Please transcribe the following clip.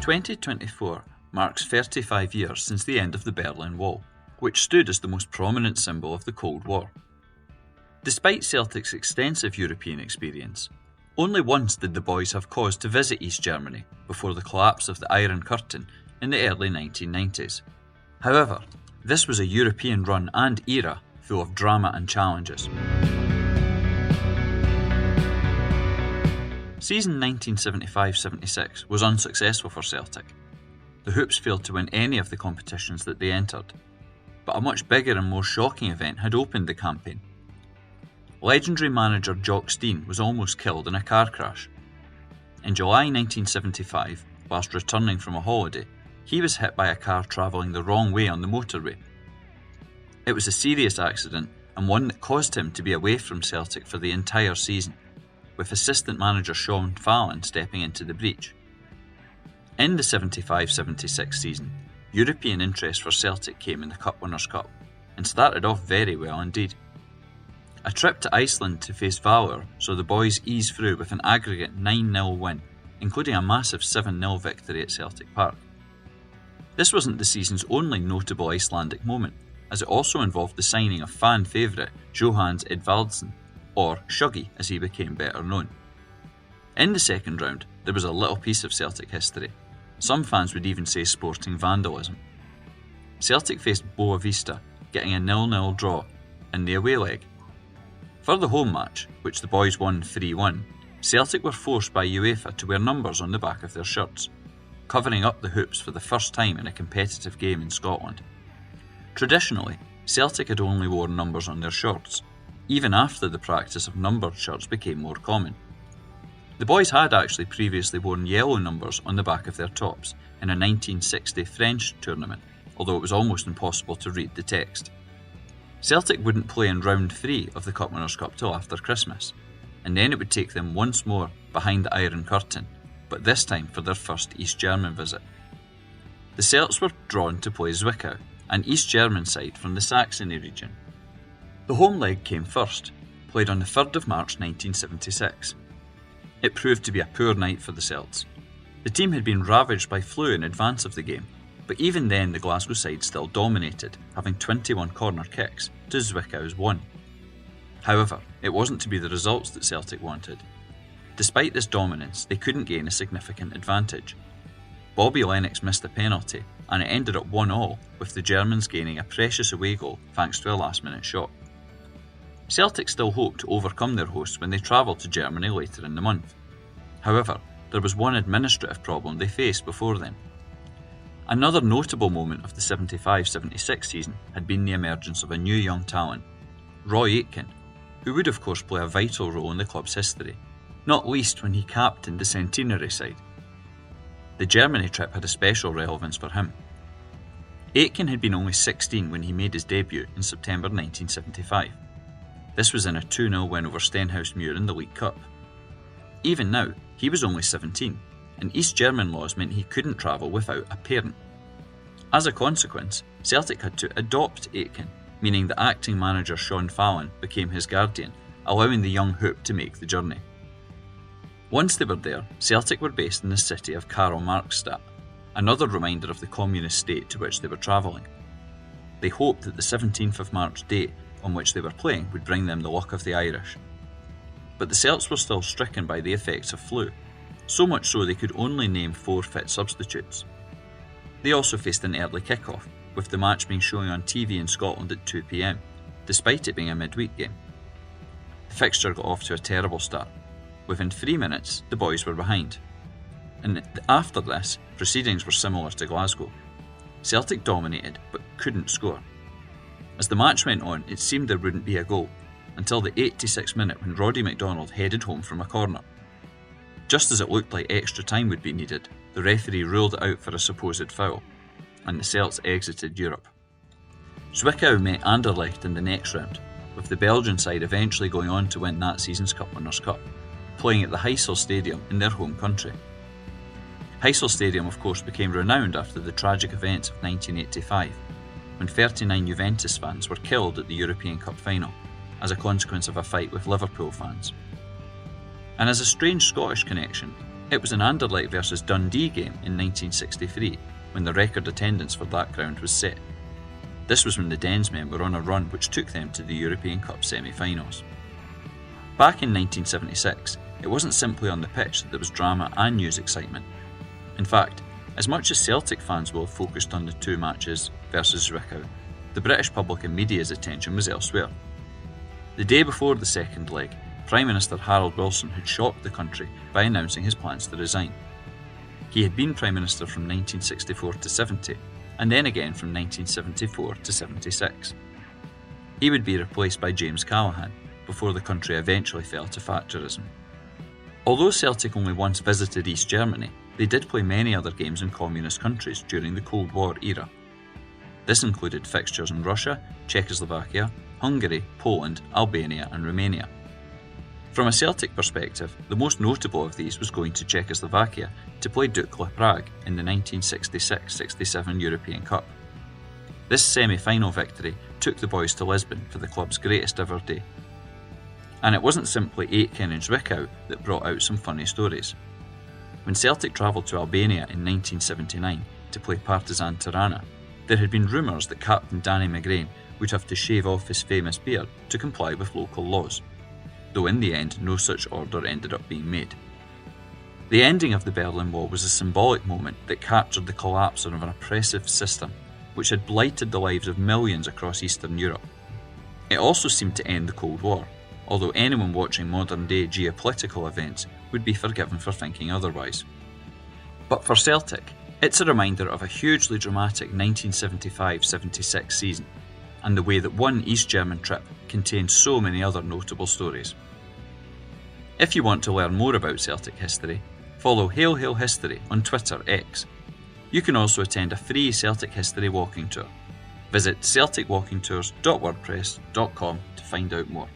2024 marks 35 years since the end of the Berlin Wall, which stood as the most prominent symbol of the Cold War. Despite Celtic's extensive European experience, only once did the Boys have cause to visit East Germany before the collapse of the Iron Curtain in the early 1990s. However, this was a European run and era full of drama and challenges. Season 1975-76 was unsuccessful for Celtic. The Hoops failed to win any of the competitions that they entered, but a much bigger and more shocking event had opened the campaign. Legendary manager Jock Stein was almost killed in a car crash. In July 1975, whilst returning from a holiday, he was hit by a car travelling the wrong way on the motorway. It was a serious accident and one that caused him to be away from Celtic for the entire season, with assistant manager Sean Fallon stepping into the breach. In the 75-76 season, European interest for Celtic came in the Cup Winners' Cup, and started off very well indeed. A trip to Iceland to face Valur saw the Boys ease through with an aggregate 9-0 win, including a massive 7-0 victory at Celtic Park. This wasn't the season's only notable Icelandic moment, as it also involved the signing of fan favourite Jóhannes Edvaldsson, or Shuggy as he became better known. In the second round, there was a little piece of Celtic history. Some fans would even say sporting vandalism. Celtic faced Boa Vista, getting a 0-0 draw in the away leg. For the home match, which the Boys won 3-1, Celtic were forced by UEFA to wear numbers on the back of their shirts, covering up the Hoops for the first time in a competitive game in Scotland. Traditionally, Celtic had only worn numbers on their shorts, even after the practice of numbered shirts became more common. The Boys had actually previously worn yellow numbers on the back of their tops in a 1960 French tournament, although it was almost impossible to read the text. Celtic wouldn't play in round 3 of the Cup Winners' Cup till after Christmas, and then it would take them once more behind the Iron Curtain, but this time for their first East German visit. The Celts were drawn to play Zwickau, an East German side from the Saxony region. The home leg came first, played on the 3rd of March 1976. It proved to be a poor night for the Celts. The team had been ravaged by flu in advance of the game, but even then the Glasgow side still dominated, having 21 corner kicks to Zwickau's 1. However, it wasn't to be the results that Celtic wanted. Despite this dominance, they couldn't gain a significant advantage. Bobby Lennox missed a penalty, and it ended up 1-1, with the Germans gaining a precious away goal thanks to a last-minute shot. Celtic still hoped to overcome their hosts when they travelled to Germany later in the month. However, there was one administrative problem they faced before then. Another notable moment of the 75-76 season had been the emergence of a new young talent, Roy Aitken, who would of course play a vital role in the club's history, not least when he captained the centenary side. The Germany trip had a special relevance for him. Aitken had been only 16 when he made his debut in September 1975. This was in a 2-0 win over Stenhousemuir in the League Cup. Even now, he was only 17, and East German laws meant he couldn't travel without a parent. As a consequence, Celtic had to adopt Aitken, meaning that acting manager Sean Fallon became his guardian, allowing the young Hoop to make the journey. Once they were there, Celtic were based in the city of Karl-Marxstadt, another reminder of the communist state to which they were travelling. They hoped that the 17th of March date on which they were playing would bring them the luck of the Irish. But the Celts were still stricken by the effects of flu, so much so they could only name 4 fit substitutes. They also faced an early kick-off, with the match being shown on TV in Scotland at 2 p.m, despite it being a midweek game. The fixture got off to a terrible start. Within 3 minutes, the Boys were behind. And after this, proceedings were similar to Glasgow. Celtic dominated, but couldn't score. As the match went on, it seemed there wouldn't be a goal, until the 86th minute when Roddy McDonald headed home from a corner. Just as it looked like extra time would be needed, the referee ruled it out for a supposed foul, and the Celts exited Europe. Zwickau met Anderlecht in the next round, with the Belgian side eventually going on to win that season's Cup Winners' Cup, playing at the Heysel Stadium in their home country. Heysel Stadium of course became renowned after the tragic events of 1985, when 39 Juventus fans were killed at the European Cup final, as a consequence of a fight with Liverpool fans. And as a strange Scottish connection, It was an Anderlecht versus Dundee game in 1963 when the record attendance for that ground was set. This was when the Densmen were on a run which took them to the European Cup semi-finals. Back in 1976, it wasn't simply on the pitch that there was drama and news excitement. In fact, as much as Celtic fans will have focused on the two matches versus Zwickau, the British public and media's attention was elsewhere. The day before the second leg, Prime Minister Harold Wilson had shocked the country by announcing his plans to resign. He had been Prime Minister from 1964 to 70, and then again from 1974 to 76. He would be replaced by James Callaghan before the country eventually fell to Thatcherism. Although Celtic only once visited East Germany, they did play many other games in communist countries during the Cold War era. This included fixtures in Russia, Czechoslovakia, Hungary, Poland, Albania and Romania. From a Celtic perspective, the most notable of these was going to Czechoslovakia to play Dukla Prague in the 1966-67 European Cup. This semi-final victory took the Bhoys to Lisbon for the club's greatest ever day. And it wasn't simply Aitken and Zwickau that brought out some funny stories. When Celtic travelled to Albania in 1979 to play Partizan Tirana, there had been rumours that Captain Danny McGrain would have to shave off his famous beard to comply with local laws, though in the end no such order ended up being made. The ending of the Berlin Wall was a symbolic moment that captured the collapse of an oppressive system which had blighted the lives of millions across Eastern Europe. It also seemed to end the Cold War, although anyone watching modern-day geopolitical events would be forgiven for thinking otherwise. But for Celtic, it's a reminder of a hugely dramatic 1975-76 season, and the way that one East German trip contained so many other notable stories. If you want to learn more about Celtic history, follow Hail Hail History on Twitter X. You can also attend a free Celtic history walking tour. Visit celticwalkingtours.wordpress.com to find out more.